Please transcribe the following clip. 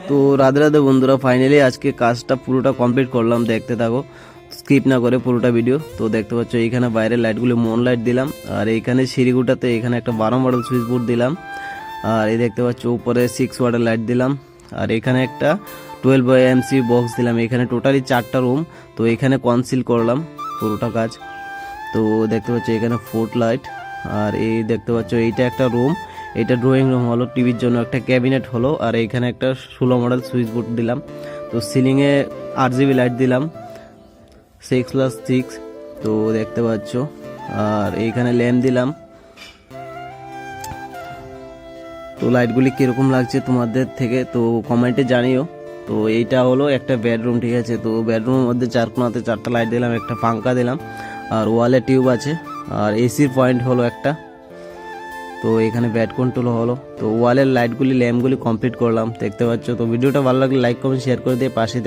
তো রাধে রাধে বন্ধুরা, ফাইনালি আজকে কাজটা পুরোটা কমপ্লিট করলাম। দেখতে থাকো, স্কিপ না করে পুরোটা ভিডিও। তো দেখতে পাচ্ছ এইখানে বাইরের লাইটগুলো মন লাইট দিলাম, আর এইখানে সিঁড়িগুটাতে এখানে একটা 12 মডেল সুইচ বোর্ড দিলাম, আর এই দেখতে পাচ্ছ উপরে 6 ওয়াটের লাইট দিলাম, আর এখানে একটা 12 এমসি বক্স দিলাম। এখানে টোটালি 4টা রুম, তো এখানে কনসিল করলাম পুরোটা কাজ। তো দেখতে পাচ্ছ এখানে ফুট লাইট, আর এই দেখতে পাচ্ছ এইটা একটা রুম, এটা ড্রয়িং রুম হলো, টিভির জন্য একটা ক্যাবিনেট হলো, আর এইখানে একটা 16 মডেল সুইচ বোর্ড দিলাম। তো সিলিংয়ে 8 জিবি লাইট দিলাম 6+6, তো দেখতে পাচ্ছ। আর এইখানে ল্যাম্প দিলাম। তো লাইটগুলি কীরকম লাগছে তোমাদের থেকে তো কমেন্টে জানিও। তো এইটা হলো একটা বেডরুম, ঠিক আছে। তো বেডরুমের মধ্যে 4 কোণাতে 4টা লাইট দিলাম, একটা পাঙ্খা দিলাম, আর ওয়ালে টিউব আছে, আর এসির পয়েন্ট হলো একটা। তো এখানে ব্যাড কন্ট্রোল হলো। তো ওয়ালের লাইটগুলি ল্যাম্পগুলি কমপ্লিট করলাম, দেখতে পাচ্ছ। তো ভিডিওটা ভালো লাগলে লাইক কমেন্ট শেয়ার করে দিয়ে পাশে